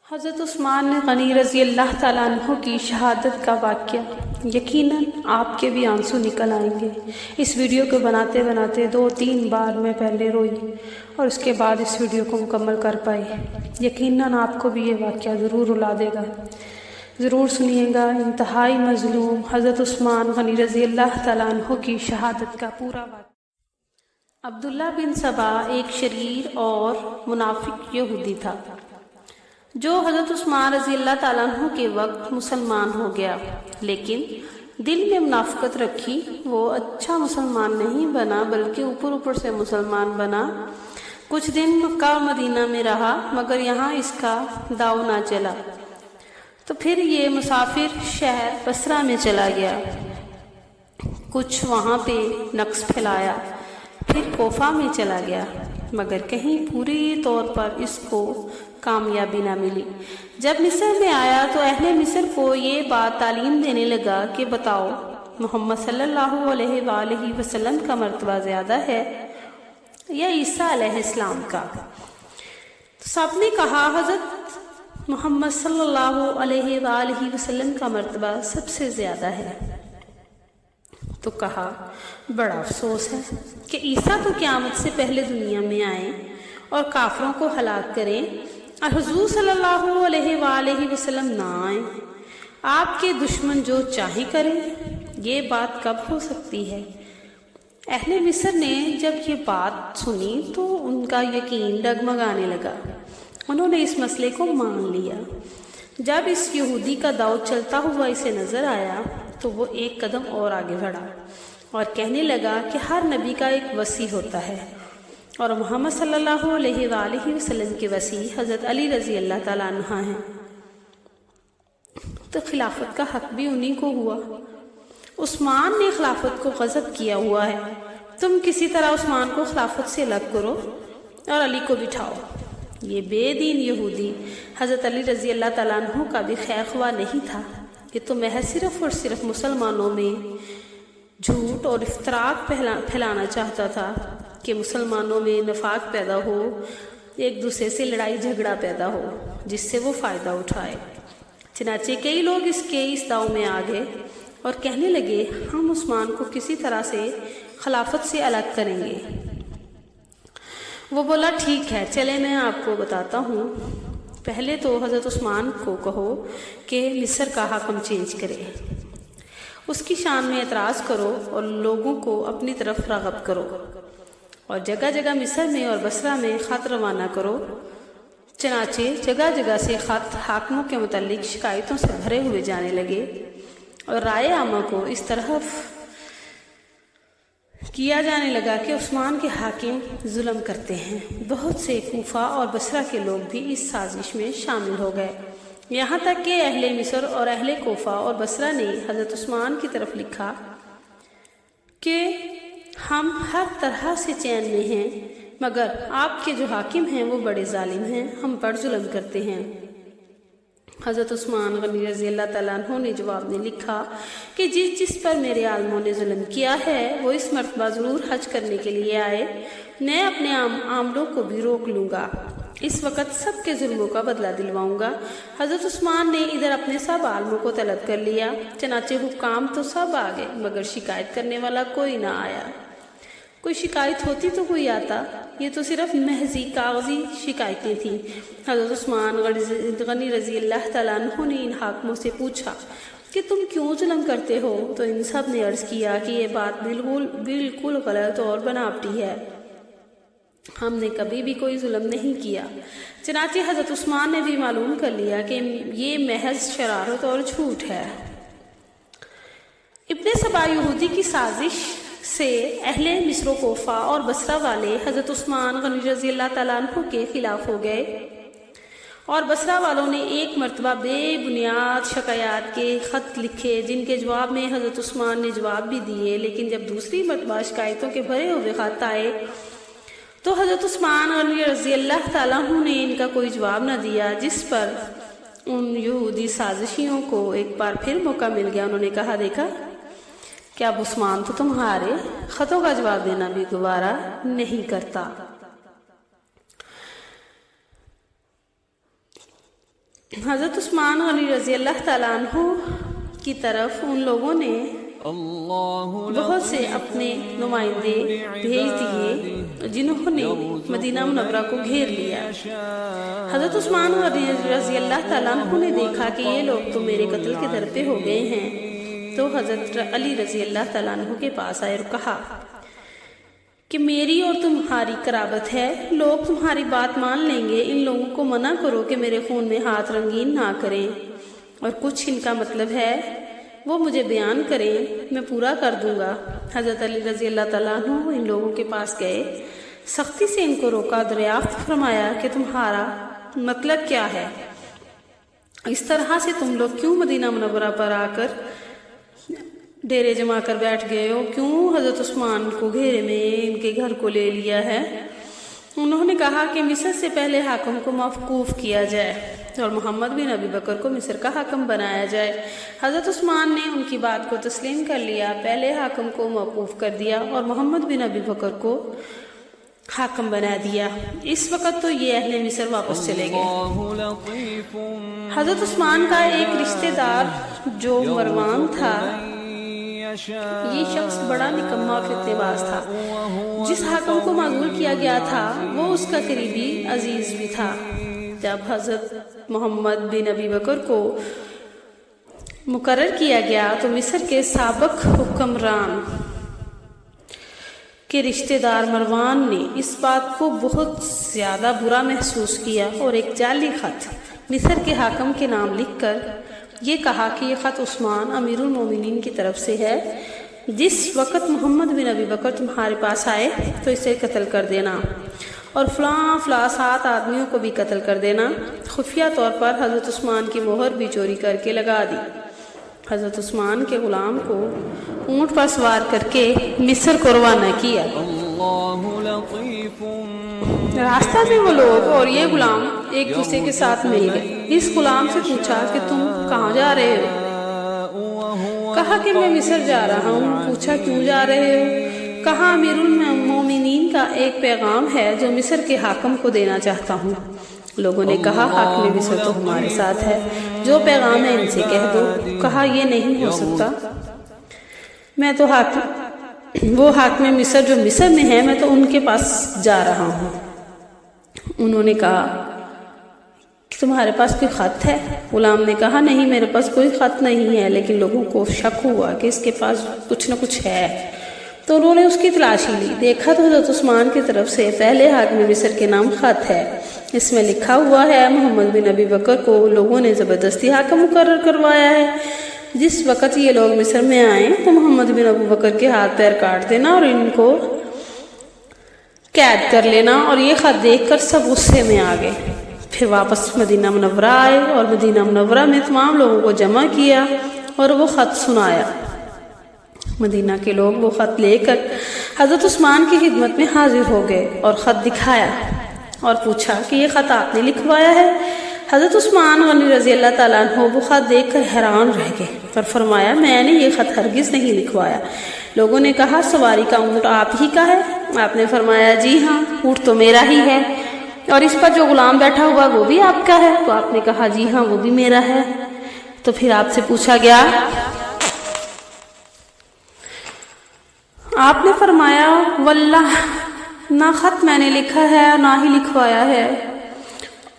حضرت عثمان غنی رضی اللہ تعالیٰ عنہ کی شہادت کا واقعہ یقیناً آپ کے بھی آنسو نکل آئیں گے۔ اس ویڈیو کو بناتے بناتے 2-3 بار میں پہلے روئی اور اس کے بعد اس ویڈیو کو مکمل کر پائی۔ یقیناً آپ کو بھی یہ واقعہ ضرور رلا دے گا، ضرور سنیے گا۔ انتہائی مظلوم حضرت عثمان غنی رضی اللہ تعالیٰ عنہ کی شہادت کا پورا واقعہ۔ عبداللہ بن سبا ایک شریر اور منافق یہودی تھا جو حضرت عثمان رضی اللہ تعالیٰ عنہ کے وقت مسلمان ہو گیا، لیکن دل میں منافقت رکھی۔ وہ اچھا مسلمان نہیں بنا بلکہ اوپر سے مسلمان بنا۔ کچھ دن مکہ اور مدینہ میں رہا مگر یہاں اس کا داؤ نہ چلا، تو پھر یہ مسافر شہر بصرہ میں چلا گیا، کچھ وہاں پہ نقص پھیلایا، پھر کوفہ میں چلا گیا مگر کہیں پوری طور پر اس کو کامیابی نہ ملی۔ جب مصر میں آیا تو اہل مصر کو یہ بات تعلیم دینے لگا کہ بتاؤ، محمد صلی اللہ علیہ وآلہ وسلم کا مرتبہ زیادہ ہے یا عیسیٰ علیہ السلام کا؟ سب نے کہا حضرت محمد صلی اللہ علیہ وآلہ وسلم کا مرتبہ سب سے زیادہ ہے۔ تو کہا بڑا افسوس ہے کہ عیسیٰ تو قیامت سے پہلے دنیا میں آئیں اور کافروں کو ہلاک کریں اور حضور صلی اللہ علیہ وآلہ وسلم نہ آئیں، آپ کے دشمن جو چاہے کریں۔ یہ بات کب ہو سکتی ہے؟ اہل مصر نے جب یہ بات سنی تو ان کا یقین ڈگمگانے لگا۔ انہوں نے اس مسئلے کو مان لیا۔ جب اس یہودی کا داؤ چلتا ہوا اسے نظر آیا تو وہ ایک قدم اور آگے بڑھا اور کہنے لگا کہ ہر نبی کا ایک وصی ہوتا ہے اور محمد صلی اللہ علیہ وآلہ وسلم کے وصی حضرت علی رضی اللہ تعالیٰ عنہ ہیں، تو خلافت کا حق بھی انہی کو ہوا۔ عثمان نے خلافت کو غصب کیا ہوا ہے، تم کسی طرح عثمان کو خلافت سے الگ کرو اور علی کو بٹھاؤ۔ یہ بے دین یہودی حضرت علی رضی اللہ تعالیٰ عنہ کا بھی خیر خواہ نہیں تھا، یہ تو محض صرف اور صرف مسلمانوں میں جھوٹ اور افتراق پھیلانا چاہتا تھا کہ مسلمانوں میں نفاق پیدا ہو، ایک دوسرے سے لڑائی جھگڑا پیدا ہو جس سے وہ فائدہ اٹھائے۔ چنانچہ کئی لوگ اس داؤ میں آ گئے اور کہنے لگے ہم عثمان کو کسی طرح سے خلافت سے الگ کریں گے۔ وہ بولا ٹھیک ہے، چلے میں آپ کو بتاتا ہوں، پہلے تو حضرت عثمان کو کہو کہ مصر کا حاکم چینج کرے، اس کی شان میں اعتراض کرو اور لوگوں کو اپنی طرف راغب کرو اور جگہ جگہ مصر میں اور بصرہ میں خط روانہ کرو۔ چنانچہ جگہ جگہ سے خط حاکموں کے متعلق شکایتوں سے بھرے ہوئے جانے لگے اور رائے عامہ کو اس طرح کیا جانے لگا کہ عثمان کے حاکم ظلم کرتے ہیں۔ بہت سے کوفہ اور بصرہ کے لوگ بھی اس سازش میں شامل ہو گئے، یہاں تک کہ اہل مصر اور اہل کوفہ اور بصرہ نے حضرت عثمان کی طرف لکھا کہ ہم ہر طرح سے چین میں ہیں مگر آپ کے جو حاکم ہیں وہ بڑے ظالم ہیں، ہم پر ظلم کرتے ہیں۔ حضرت عثمان غنی رضی اللہ تعالیٰ عنہ نے جواب میں لکھا کہ جس پر میرے عالموں نے ظلم کیا ہے وہ اس مرتبہ ضرور حج کرنے کے لیے آئے، میں اپنے عاملوں کو بھی روک لوں گا، اس وقت سب کے ظلموں کا بدلہ دلواؤں گا۔ حضرت عثمان نے ادھر اپنے سب عالموں کو طلب کر لیا، چنانچہ حکام تو سب آ گئے مگر شکایت کرنے والا کوئی نہ آیا۔ کوئی شکایت ہوتی تو کوئی آتا، یہ تو صرف محضی کاغذی شکایتیں تھیں۔ حضرت عثمان غنی رضی اللہ تعالیٰ عنہ نے ان حاکموں سے پوچھا کہ تم کیوں ظلم کرتے ہو؟ تو ان سب نے عرض کیا کہ یہ بات بالکل غلط اور بناوٹی ہے، ہم نے کبھی بھی کوئی ظلم نہیں کیا۔ چنانچہ حضرت عثمان نے بھی معلوم کر لیا کہ یہ محض شرارت اور جھوٹ ہے۔ ابن سبا یہودی کی سازش سے اہل مصر و کوفہ اور بصرہ والے حضرت عثمان غنی رضی اللہ تعالیٰ عنہ کے خلاف ہو گئے اور بصرہ والوں نے ایک مرتبہ بے بنیاد شکایات کے خط لکھے جن کے جواب میں حضرت عثمان نے جواب بھی دیے، لیکن جب دوسری مرتبہ شکایتوں کے بھرے ہوئے خط آئے تو حضرت عثمان غنی رضی اللہ تعالیٰ عنہ نے ان کا کوئی جواب نہ دیا، جس پر ان یہودی سازشیوں کو ایک بار پھر موقع مل گیا۔ انہوں نے کہا دیکھا کہ اب عثمان تو تمہارے خطوں کا جواب دینا بھی گوارا نہیں کرتا۔ حضرت عثمان غنی رضی اللہ تعالیٰ عنہ کی طرف ان لوگوں نے بہت سے اپنے نمائندے بھیج دیے جنہوں نے مدینہ منورہ کو گھیر لیا۔ حضرت عثمان غنی رضی اللہ تعالیٰ عنہ نے دیکھا کہ یہ لوگ تو میرے قتل کے در پہ ہو گئے ہیں، تو حضرت علی رضی اللہ تعالیٰ عنہ کے پاس آئے اور کہا کہ میری اور تمہاری قرابت ہے، لوگ تمہاری بات مان لیں گے، ان لوگوں کو منع کرو کہ میرے خون میں ہاتھ رنگین نہ کریں، اور کچھ ان کا مطلب ہے وہ مجھے بیان کریں، میں پورا کر دوں گا۔ حضرت علی رضی اللہ تعالیٰ عنہ ان لوگوں کے پاس گئے، سختی سے ان کو روکا، دریافت فرمایا کہ تمہارا مطلب کیا ہے، اس طرح سے تم لوگ کیوں مدینہ منورہ پر آ کر ڈیرے جما کر بیٹھ گئے ہو، کیوں حضرت عثمان کو گھیرے میں ان کے گھر کو لے لیا ہے؟ انہوں نے کہا کہ مصر سے پہلے حاکم کو موقوف کیا جائے اور محمد بن ابی بکر کو مصر کا حاکم بنایا جائے۔ حضرت عثمان نے ان کی بات کو تسلیم کر لیا، پہلے حاکم کو موقوف کر دیا اور محمد بن ابی بکر کو حاکم بنا دیا۔ اس وقت تو یہ اہل مصر واپس چلے گئے۔ حضرت عثمان کا ایک رشتہ دار جو مروان تھا، یہ شخص بڑا نکما فتنہ باز تھا، جس حاکم کو معزول کیا گیا تھا وہ اس کا قریبی عزیز بھی تھا۔ جب حضرت محمد بن ابی بکر کو مقرر کیا گیا تو مصر کے سابق حکمران کے رشتہ دار مروان نے اس بات کو بہت زیادہ برا محسوس کیا اور ایک جعلی خط مصر کے حاکم کے نام لکھ کر یہ کہا کہ یہ خط عثمان امیر المومنین کی طرف سے ہے، جس وقت محمد بن ابی بکر تمہارے پاس آئے تو اسے قتل کر دینا اور فلاں 7 آدمیوں کو بھی قتل کر دینا۔ خفیہ طور پر حضرت عثمان کی مہر بھی چوری کر کے لگا دی۔ حضرت عثمان کے غلام کو اونٹ پر سوار کر کے مصر کو روانہ کیا۔ راستہ میں وہ لوگ اور یہ غلام ایک دوسرے کے ساتھ مل گئے۔ اس غلام سے پوچھا کہ تم کہاں جا رہے ہو؟ کہا کہ میں مصر جا رہا ہوں۔ پوچھا کیوں جا رہے ہو؟ کہا امیر المومنین کا ایک پیغام ہے جو مصر کے حاکم کو دینا چاہتا ہوں۔ لوگوں نے کہا حاکم مصر تو ہمارے ساتھ ہے، جو پیغام ہے ان سے کہہ دو۔ کہا یہ نہیں ہو سکتا، میں تو وہ حاکم مصر جو مصر میں ہے، میں تو ان کے پاس جا رہا ہوں۔ انہوں نے کہا کہ تمہارے پاس کوئی خط ہے؟ غلام نے کہا نہیں، میرے پاس کوئی خط نہیں ہے، لیکن لوگوں کو شک ہوا کہ اس کے پاس کچھ نہ کچھ ہے، تو انہوں نے اس کی تلاشی لی۔ دیکھا تو حضرت عثمان کی طرف سے پہلے حاکم مصر کے نام خط ہے، اس میں لکھا ہوا ہے محمد بن ابی بکر کو لوگوں نے زبردستی حاکم مقرر کروایا ہے۔ جس وقت یہ لوگ مصر میں آئیں تو محمد بن ابی بکر کے ہاتھ پیر کاٹ دینا اور ان کو قید کر لینا۔ اور یہ خط دیکھ کر سب غصے میں آ گئے۔ پھر واپس مدینہ منورہ آئے اور مدینہ منورہ میں تمام لوگوں کو جمع کیا اور وہ خط سنایا۔ مدینہ کے لوگ وہ خط لے کر حضرت عثمان کی خدمت میں حاضر ہو گئے اور خط دکھایا اور پوچھا کہ یہ خط آپ نے لکھوایا ہے؟ حضرت عثمان غنی رضی اللہ تعالیٰ عنہ وہ خط دیکھ کر حیران رہ گئے اور فرمایا میں نے یہ خط ہرگز نہیں لکھوایا۔ لوگوں نے کہا سواری کا اونٹ آپ ہی کا ہے؟ آپ نے فرمایا جی ہاں، اونٹ تو میرا ہی ہے، اور اس پر جو غلام بیٹھا ہوا وہ بھی آپ کا ہے؟ تو آپ نے کہا جی ہاں وہ بھی میرا ہے۔ تو پھر آپ سے پوچھا گیا، آپ نے فرمایا واللہ نہ خط میں نے لکھا ہے نہ ہی لکھوایا ہے،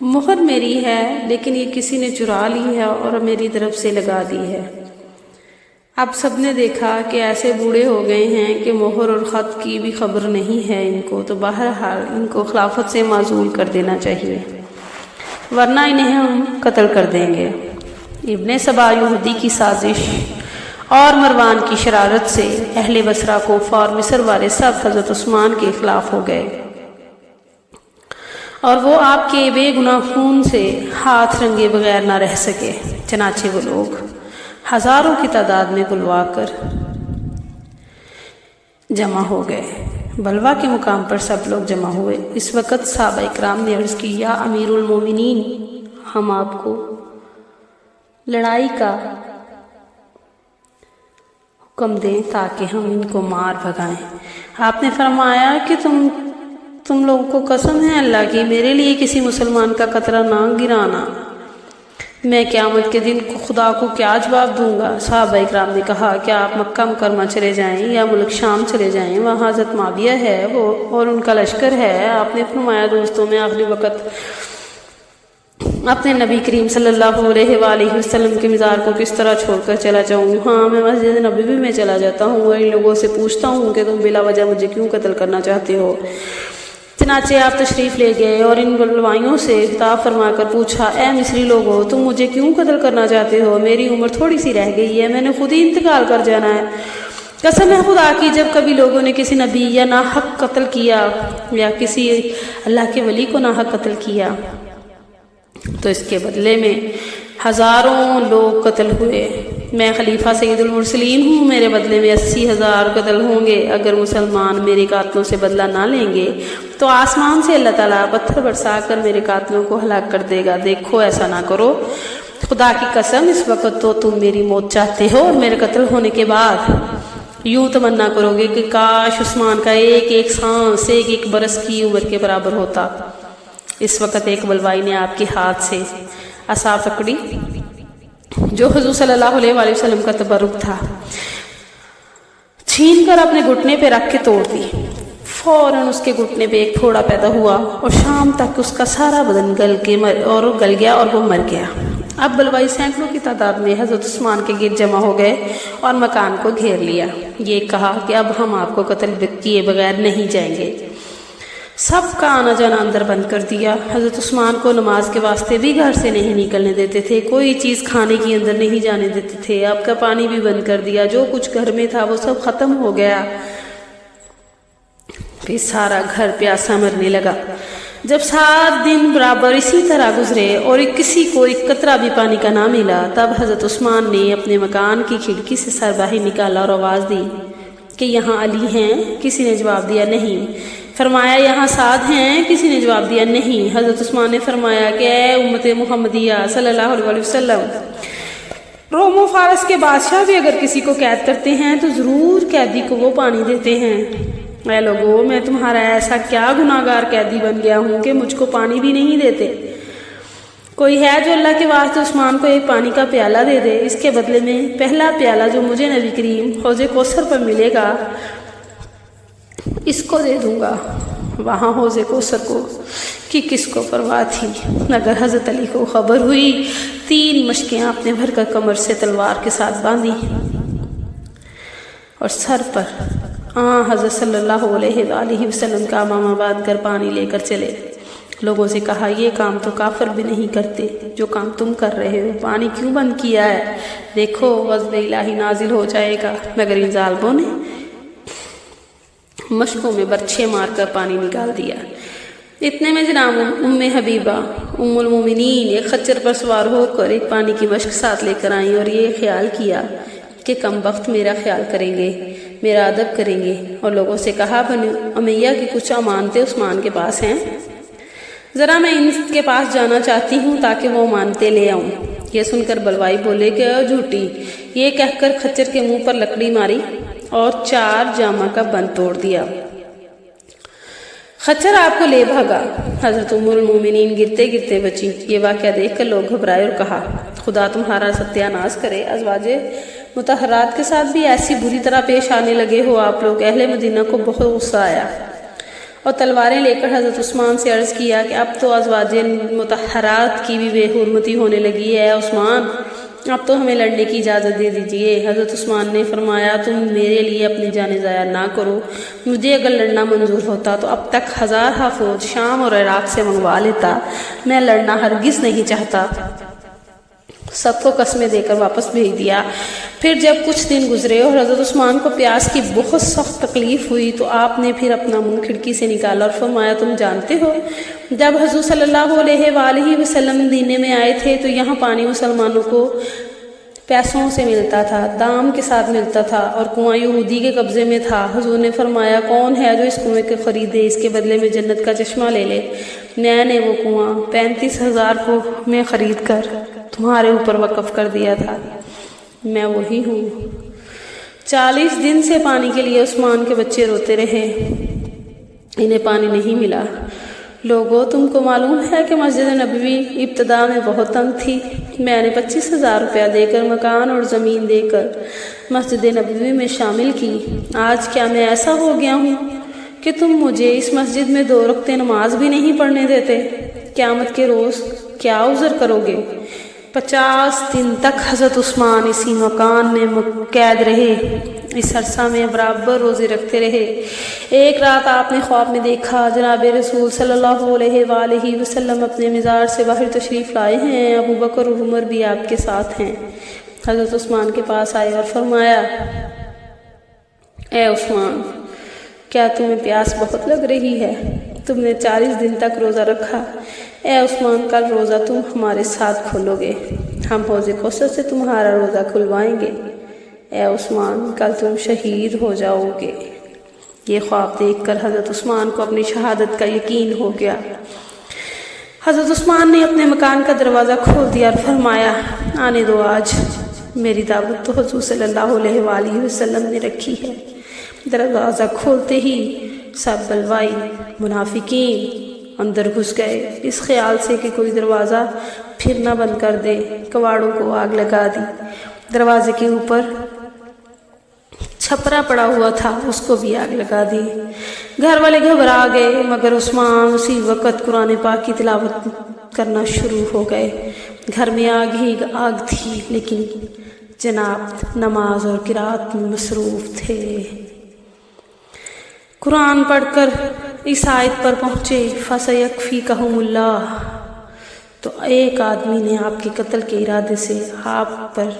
مہر میری ہے لیکن یہ کسی نے چرا لی ہے اور میری طرف سے لگا دی ہے۔ اب سب نے دیکھا کہ ایسے بوڑھے ہو گئے ہیں کہ مہر اور خط کی بھی خبر نہیں ہے ان کو، تو بہرحال ان کو خلافت سے معزول کر دینا چاہیے ورنہ انہیں ہم قتل کر دیں گے۔ ابن سبا یہودی کی سازش اور مروان کی شرارت سے اہل بصرہ کوفہ اور مصر والے سب حضرت عثمان کے خلاف ہو گئے اور وہ آپ کے بے گناہ خون سے ہاتھ رنگے بغیر نہ رہ سکے۔ چنانچہ وہ لوگ ہزاروں کی تعداد میں بلوا کر جمع ہو گئے۔ بلوا کے مقام پر سب لوگ جمع ہوئے۔ اس وقت صحابہ اکرام نے عرض کی یا امیر المومنین، ہم آپ کو لڑائی کا حکم دیں تاکہ ہم ان کو مار بھگائیں۔ آپ نے فرمایا کہ تم لوگوں کو قسم ہے اللہ کی، میرے لیے کسی مسلمان کا قطرہ نہ گرانا۔ میں قیامت کے دن خدا کو کیا جواب دوں گا؟ صحابہ اکرام نے کہا کیا آپ مکہ مکرمہ چلے جائیں یا ملک شام چلے جائیں، وہاں حضرت معاویہ ہے وہ اور ان کا لشکر ہے۔ آپ نے فرمایا دوستوں میں آخری وقت اپنے نبی کریم صلی اللہ علیہ وآلہ وسلم کے مزار کو کس طرح چھوڑ کر چلا جاؤں؟ ہاں، میں مسجد نبوی میں چلا جاتا ہوں اور ان لوگوں سے پوچھتا ہوں کہ تم بلا وجہ مجھے کیوں قتل کرنا چاہتے ہو؟ چنانچہ آپ تشریف لے گئے اور ان بلوائیوں سے خطاب فرما کر پوچھا، اے مصری لوگو، تم مجھے کیوں قتل کرنا چاہتے ہو؟ میری عمر تھوڑی سی رہ گئی ہے، میں نے خود ہی انتقال کر جانا ہے۔ قسم ہے خدا کی، جب کبھی لوگوں نے کسی نبی یا ناحق قتل کیا یا کسی اللہ کے ولی کو ناحق قتل کیا تو اس کے بدلے میں ہزاروں لوگ قتل ہوئے۔ میں خلیفہ سید المرسلین ہوں، میرے بدلے میں 80,000 قتل ہوں گے۔ اگر مسلمان میرے قاتلوں سے بدلہ نہ لیں گے تو آسمان سے اللہ تعالیٰ پتھر برسا کر میرے قاتلوں کو ہلاک کر دے گا۔ دیکھو ایسا نہ کرو، خدا کی قسم اس وقت تو تم میری موت چاہتے ہو اور میرے قتل ہونے کے بعد یوں تمنا کرو گے کہ کاش عثمان کا ایک ایک سانس ایک ایک برس کی عمر کے برابر ہوتا۔ اس وقت ایک بلوائی نے آپ کے ہاتھ سے عصا پکڑی جو حضور صلی اللہ علیہ وآلہ وسلم کا تبرک تھا، چھین کر اپنے گھٹنے پہ رکھ کے توڑ دی۔ فوراً اس کے گھٹنے پہ ایک پھوڑا پیدا ہوا اور شام تک اس کا سارا بدن گل گیا اور وہ مر گیا۔ اب بلوائی سینکڑوں کی تعداد میں حضرت عثمان کے گرد جمع ہو گئے اور مکان کو گھیر لیا۔ یہ کہا کہ اب ہم آپ کو قتل کیے بغیر نہیں جائیں گے۔ سب کا آنا جانا اندر بند کر دیا۔ حضرت عثمان کو نماز کے واسطے بھی گھر سے نہیں نکلنے دیتے تھے، کوئی چیز کھانے کی اندر نہیں جانے دیتے تھے، آپ کا پانی بھی بند کر دیا، جو کچھ گھر میں تھا وہ سب ختم ہو گیا۔ پھر سارا گھر پیاسا مرنے لگا۔ جب 7 دن برابر اسی طرح گزرے اور کسی کو ایک قطرہ بھی پانی کا نہ ملا، تب حضرت عثمان نے اپنے مکان کی کھڑکی سے سر باہر نکالا اور آواز دی کہ یہاں علی ہیں؟ کسی نے جواب دیا نہیں۔ فرمایا یہاں سعد ہیں؟ کسی نے جواب دیا نہیں۔ حضرت عثمان نے فرمایا کہ اے امت محمدیہ صلی اللہ علیہ وسلم، روم و فارس کے بادشاہ بھی اگر کسی کو قید کرتے ہیں تو ضرور قیدی کو وہ پانی دیتے ہیں۔ اے لوگو، میں تمہارا ایسا کیا گناہ گار قیدی بن گیا ہوں کہ مجھ کو پانی بھی نہیں دیتے؟ کوئی ہے جو اللہ کے واسطے عثمان کو ایک پانی کا پیالہ دے دے؟ اس کے بدلے میں پہلا پیالہ جو مجھے نبی کریم حوض کوثر پر ملے گا اس کو دے دوں گا۔ وہاں حوض کوثر کو کہ کس کو پرواہ تھی؟ اگر حضرت علی کو خبر ہوئی، 3 مشکیں آپ نے بھر کر کمر سے تلوار کے ساتھ باندھی اور سر پر حضرت صلی اللہ علیہ وآلہ وسلم کا امامہ باندھ کر پانی لے کر چلے۔ لوگوں سے کہا یہ کام تو کافر بھی نہیں کرتے جو کام تم کر رہے ہو، پانی کیوں بند کیا ہے؟ دیکھو غضب الہی نازل ہو جائے گا۔ مگر ان ظالموں نے مشکوں میں برچھے مار کر پانی نکال دیا۔ اتنے میں جناب ام حبیبہ ام المومنین ایک خچر پر سوار ہو کر ایک پانی کی مشک ساتھ لے کر آئیں اور یہ خیال کیا کہ کم وقت میرا خیال کریں گے، میرا ادب کریں گے، اور لوگوں سے کہا بنو امیہ کی کچھ امانتیں عثمان کے پاس ہیں، ذرا میں ان کے پاس جانا چاہتی ہوں تاکہ وہ امانتیں لے آؤں۔ یہ سن کر بلوائی بولے کہ جھوٹی، یہ کہہ کر خچر کے منہ پر لکڑی ماری اور 4 جامہ کا بند توڑ دیا۔ خچر آپ کو لے بھاگا۔ حضرت ام المومنین گرتے گرتے بچی۔ یہ واقعہ دیکھ کر لوگ گھبرائے اور کہا خدا تمہارا ستیہ ناش کرے، ازواج مطہرات کے ساتھ بھی ایسی بری طرح پیش آنے لگے ہو آپ لوگ۔ اہل مدینہ کو بہت غصہ آیا اور تلواریں لے کر حضرت عثمان سے عرض کیا کہ اب تو ازواج مطہرات کی بھی بے حرمتی ہونے لگی ہے، عثمان اب تو ہمیں لڑنے کی اجازت دے دیجئے۔ حضرت عثمان نے فرمایا تم میرے لیے اپنی جانیں ضائع نہ کرو، مجھے اگر لڑنا منظور ہوتا تو اب تک 1000 فوج شام اور عراق سے منگوا لیتا، میں لڑنا ہرگز نہیں چاہتا۔ سب کو قسمیں دے کر واپس بھیج دیا۔ پھر جب کچھ دن گزرے اور حضرت عثمان کو پیاس کی بہت سخت تکلیف ہوئی تو آپ نے پھر اپنا منہ کھڑکی سے نکالا اور فرمایا تم جانتے ہو جب حضور صلی اللہ علیہ وآلہ وسلم مدینے میں آئے تھے تو یہاں پانی مسلمانوں کو پیسوں سے ملتا تھا، دام کے ساتھ ملتا تھا، اور کنواں یہودی کے قبضے میں تھا۔ حضور نے فرمایا کون ہے جو اس کنویں کو خریدے، اس کے بدلے میں جنت کا چشمہ لے لے۔ میں نے وہ کنواں 35,000 کو میں خرید کر تمہارے اوپر وقف کر دیا تھا، میں وہی ہوں۔ 40 دن سے پانی کے لیے عثمان کے بچے روتے رہے، انہیں پانی نہیں ملا۔ لوگوں، تم کو معلوم ہے کہ مسجد نبوی ابتدا میں بہت تنگ تھی۔ میں نے 25,000 روپیہ دے کر مکان اور زمین دے کر مسجد نبوی میں شامل کی۔ آج کیا میں ایسا ہو گیا ہوں کہ تم مجھے اس مسجد میں 2 رکعتیں نماز بھی نہیں پڑھنے دیتے؟ قیامت کے روز کیا عذر کرو گے؟ 50 دن تک حضرت عثمان اسی مکان میں قید رہے۔ اس عرصہ میں برابر روزے رکھتے رہے۔ ایک رات آپ نے خواب میں دیکھا جناب رسول صلی اللہ علیہ وآلہ وسلم اپنے مزار سے باہر تشریف لائے ہیں، ابو بکر اور عمر بھی آپ کے ساتھ ہیں۔ حضرت عثمان کے پاس آئے اور فرمایا، اے عثمان، کیا تمہیں پیاس بہت لگ رہی ہے؟ تم نے 40 دن تک روزہ رکھا۔ اے عثمان، کل روزہ تم ہمارے ساتھ کھولو گے، ہم حوض کوثر سے تمہارا روزہ کھلوائیں گے۔ اے عثمان، کل تم شہید ہو جاؤ گے۔ یہ خواب دیکھ کر حضرت عثمان کو اپنی شہادت کا یقین ہو گیا۔ حضرت عثمان نے اپنے مکان کا دروازہ کھول دیا اور فرمایا، آنے دو، آج میری دعوت تو حضور صلی اللہ علیہ وآلہ وسلم نے رکھی ہے۔ دروازہ کھولتے ہی سب بلوائی منافقین اندر گھس گئے، اس خیال سے کہ کوئی دروازہ پھر نہ بند کر دے۔ کواڑوں کو آگ لگا دی۔ دروازے کے اوپر چھپرا پڑا ہوا تھا، اس کو بھی آگ لگا دی۔ گھر والے گھبرا گئے، مگر عثمان اسی وقت قرآن پاک کی تلاوت کرنا شروع ہو گئے۔ گھر میں آگ ہی آگ تھی، لیکن جناب نماز اور قرات میں مصروف تھے۔ قرآن پڑھ کر اس آیت پر پہنچے، فَسَيَكْفِيكَهُمُ اللَّهُ، تو ایک آدمی نے آپ کے قتل کے ارادے سے آپ پر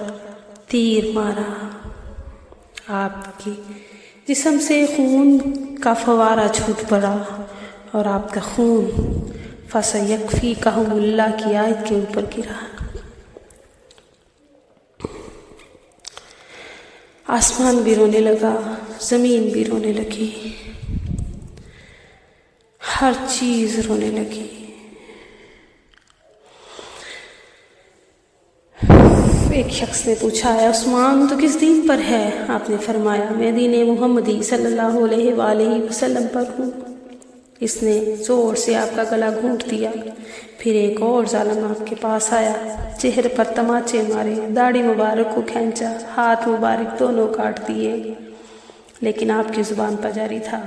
تیر مارا۔ آپ کے جسم سے خون کا فوارہ چھوٹ پڑا اور آپ کا خون فَسَيَكْفِيكَهُمُ اللَّهُ کی آیت کے اوپر گرا۔ آسمان بھی رونے لگا، زمین بھی رونے لگی، ہر چیز رونے لگی۔ ایک شخص نے پوچھا، ہے عثمان تو کس دین پر ہے؟ آپ نے فرمایا، میں دین محمدی صلی اللہ علیہ وآلہ وسلم پر ہوں۔ اس نے زور سے آپ کا گلا گھونٹ دیا۔ پھر ایک اور ظالم آپ کے پاس آیا، چہرے پر تماچے مارے، داڑھی مبارک کو کھینچا، ہاتھ مبارک دونوں کاٹ دیے، لیکن آپ کی زبان پر جاری تھا،